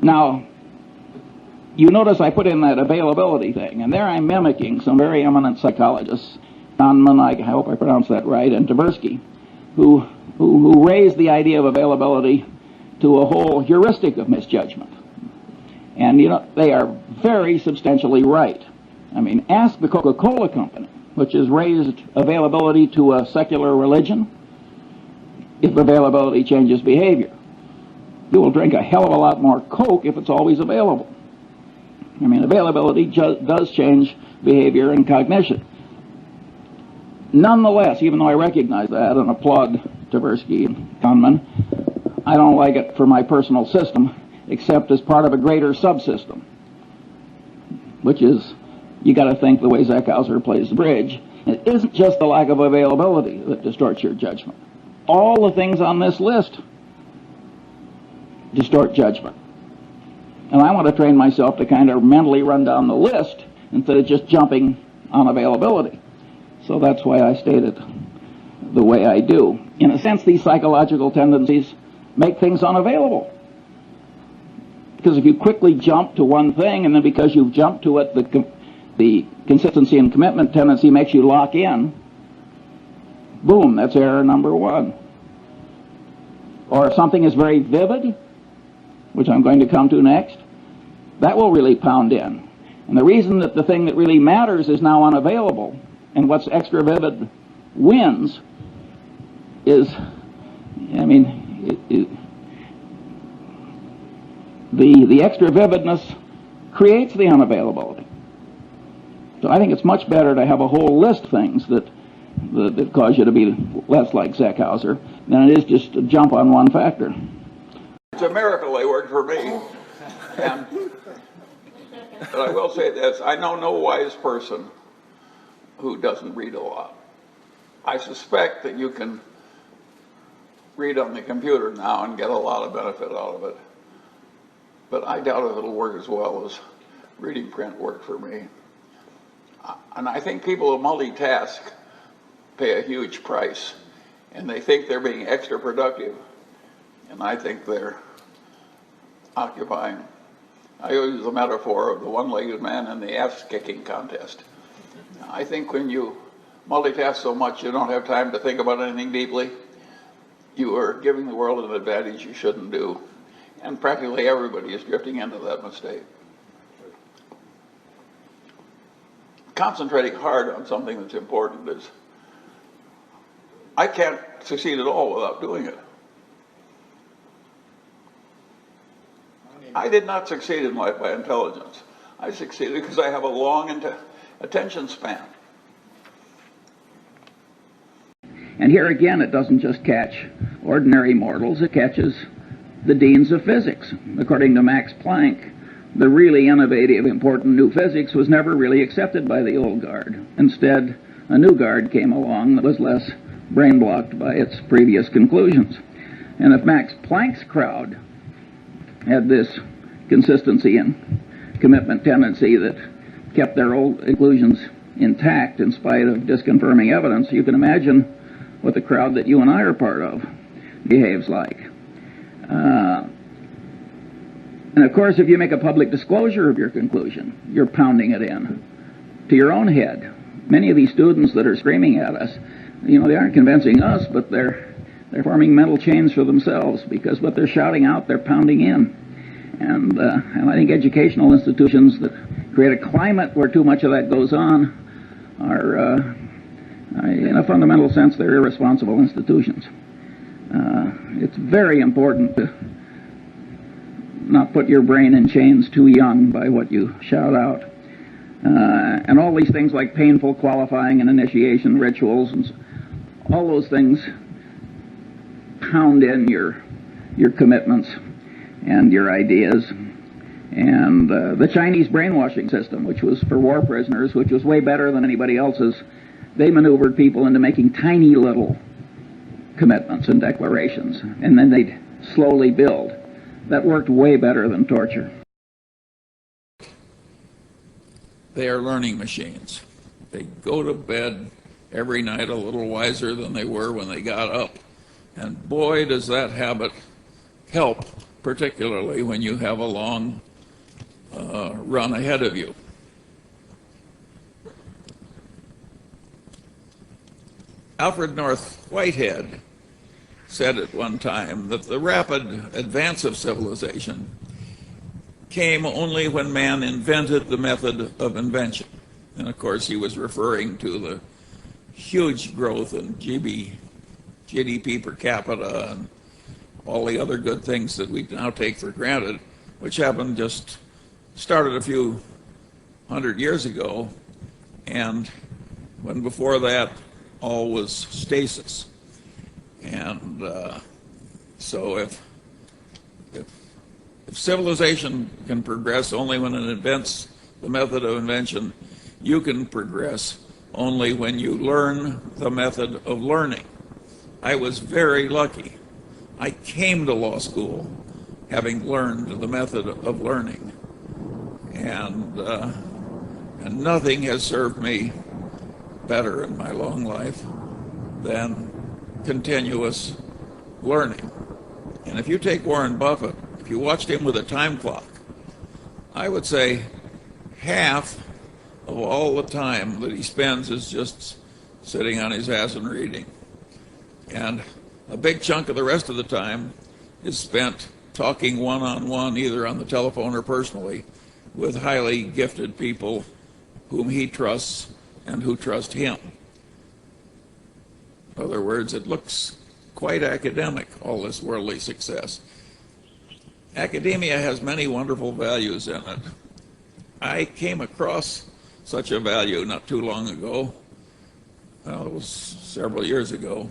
Now, you notice I put in that availability thing, and there I'm mimicking some very eminent psychologists, Kahneman, I hope I pronounced that right, and Tversky, who raised the idea of availability to a whole heuristic of misjudgment. And, you know, they are very substantially right. I mean, ask the Coca-Cola Company, which has raised availability to a secular religion, if availability changes behavior. You will drink a hell of a lot more Coke if it's always available. I mean, availability does change behavior and cognition. Nonetheless, even though I recognize that and applaud Tversky and Kahneman, I don't like it for my personal system, except as part of a greater subsystem, which is, you got to think the way Zeckhauser plays the bridge. It isn't just the lack of availability that distorts your judgment. All the things on this list distort judgment. And I want to train myself to kind of mentally run down the list instead of just jumping on availability. So that's why I state it the way I do. In a sense, these psychological tendencies make things unavailable. Because if you quickly jump to one thing, and then because you've jumped to it, the consistency and commitment tendency makes you lock in, boom, that's error number one. Or if something is very vivid, which I'm going to come to next, that will really pound in. And the reason that the thing that really matters is now unavailable, and what's extra vivid wins, is, I mean, the extra vividness creates the unavailability. So I think it's much better to have a whole list of things that cause you to be less like Zeckhauser than it is just to jump on one factor. It's a miracle they worked for me. But I will say this, I know no wise person who doesn't read a lot. I suspect that you can read on the computer now and get a lot of benefit out of it. But I doubt if it'll work as well as reading print worked for me. And I think people who multitask pay a huge price, and they think they're being extra productive, and I think they're occupying. I use the metaphor of the one-legged man in the ass-kicking contest. I think when you multitask so much you don't have time to think about anything deeply, you are giving the world an advantage you shouldn't do. And practically everybody is drifting into that mistake. Concentrating hard on something that's important is, I can't succeed at all without doing it. I did not succeed in life by intelligence. I succeeded because I have a long attention span. And here again, it doesn't just catch ordinary mortals, it catches the deans of physics. According to Max Planck, the really innovative, important new physics was never really accepted by the old guard. Instead, a new guard came along that was less brain-blocked by its previous conclusions. And if Max Planck's crowd had this consistency and commitment tendency that kept their old conclusions intact in spite of disconfirming evidence, you can imagine what the crowd that you and I are part of behaves like. And of course, if you make a public disclosure of your conclusion, you're pounding it in to your own head. Many of these students that are screaming at us, you know, they aren't convincing us, but they're forming mental chains for themselves, because what they're shouting out, they're pounding in. And I think educational institutions that create a climate where too much of that goes on are, in a fundamental sense, they're irresponsible institutions. It's very important to not put your brain in chains too young by what you shout out. And all these things like painful qualifying and initiation rituals, and all those things pound in your commitments and your ideas. And the Chinese brainwashing system, which was for war prisoners, which was way better than anybody else's, they maneuvered people into making tiny little commitments and declarations, and then they'd slowly build. That worked way better than torture. They are learning machines. They go to bed every night a little wiser than they were when they got up. And boy, does that habit help particularly when you have a long run ahead of you. Alfred North Whitehead said at one time that the rapid advance of civilization came only when man invented the method of invention. And of course, he was referring to the huge growth in GDP per capita and all the other good things that we now take for granted, which started a few hundred years ago, and when before that, all was stasis. And so if civilization can progress only when it invents the method of invention, you can progress only when you learn the method of learning. I was very lucky. I came to law school having learned the method of learning. And nothing has served me better in my long life than continuous learning. And if you take Warren Buffett, if you watched him with a time clock, I would say half of all the time that he spends is just sitting on his ass and reading. And a big chunk of the rest of the time is spent talking one-on-one, either on the telephone or personally, with highly gifted people whom he trusts and who trust him. In other words, it looks quite academic, all this worldly success. Academia has many wonderful values in it. I came across such a value not too long ago. Well, it was several years ago.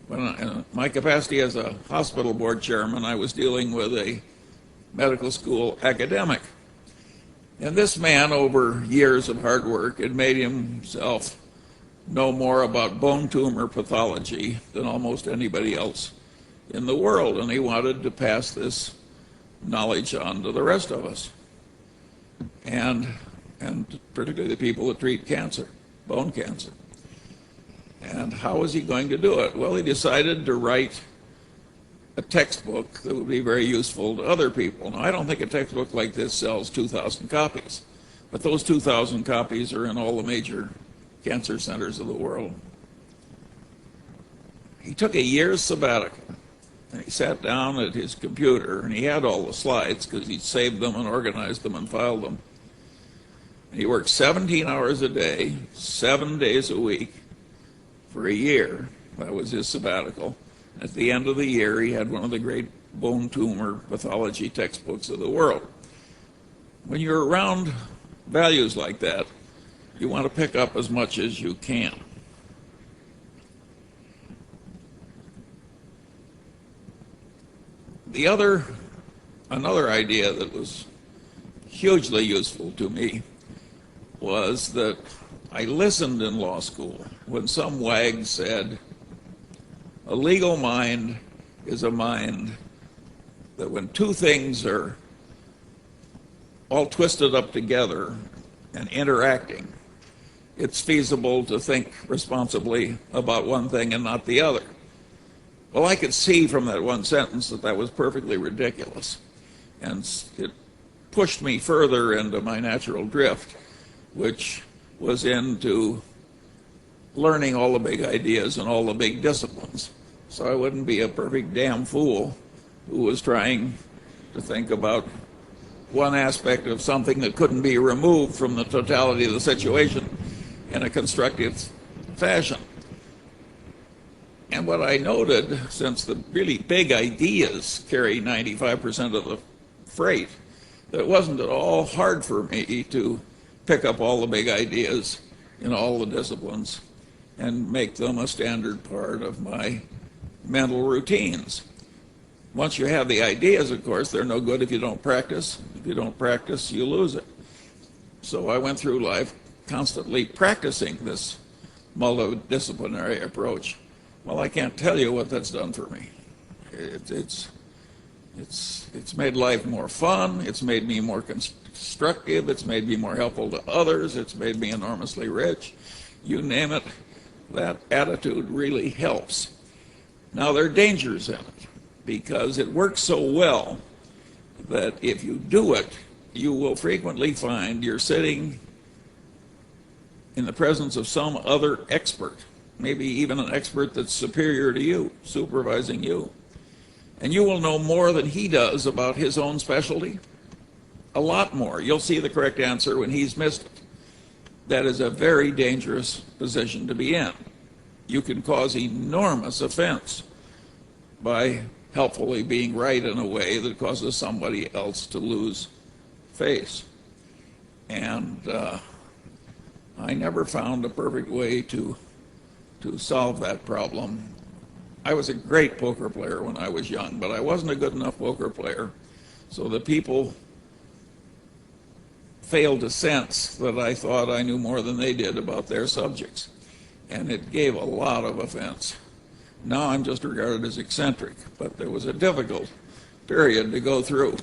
When in my capacity as a hospital board chairman, I was dealing with a medical school academic. And this man, over years of hard work, had made himself know more about bone tumor pathology than almost anybody else in the world, and he wanted to pass this knowledge on to the rest of us, and particularly the people that treat cancer, bone cancer. And how was he going to do it? Well, he decided to write a textbook that would be very useful to other people. Now, I don't think a textbook like this sells 2,000 copies, but those 2,000 copies are in all the major cancer centers of the world. He took a year's sabbatical, and he sat down at his computer, and he had all the slides because he'd saved them and organized them and filed them. And he worked 17 hours a day, 7 days a week, for a year. That was his sabbatical. At the end of the year, he had one of the great bone tumor pathology textbooks of the world. When you're around values like that, you want to pick up as much as you can. Another idea that was hugely useful to me was that I listened in law school when some wag said, a legal mind is a mind that when two things are all twisted up together and interacting, it's feasible to think responsibly about one thing and not the other. Well, I could see from that one sentence that that was perfectly ridiculous, and it pushed me further into my natural drift, which was into learning all the big ideas and all the big disciplines, so I wouldn't be a perfect damn fool who was trying to think about one aspect of something that couldn't be removed from the totality of the situation in a constructive fashion. And what I noted, since the really big ideas carry 95% of the freight, that it wasn't at all hard for me to pick up all the big ideas in all the disciplines and make them a standard part of my mental routines. Once you have the ideas, of course, they're no good if you don't practice. If you don't practice, you lose it. So I went through life constantly practicing this multidisciplinary approach. Well, I can't tell you what that's done for me. It's made life more fun. It's made me more constructive. It's made me more helpful to others. It's made me enormously rich. You name it, that attitude really helps. Now, there are dangers in it because it works so well that if you do it, you will frequently find you're sitting in the presence of some other expert, maybe even an expert that's superior to you, supervising you. And you will know more than he does about his own specialty. A lot more. You'll see the correct answer when he's missed it. That is a very dangerous position to be in. You can cause enormous offense by helpfully being right in a way that causes somebody else to lose face. And I never found a perfect way to solve that problem. I was a great poker player when I was young, but I wasn't a good enough poker player. So the people failed to sense that I thought I knew more than they did about their subjects. And it gave a lot of offense. Now I'm just regarded as eccentric, but there was a difficult period to go through.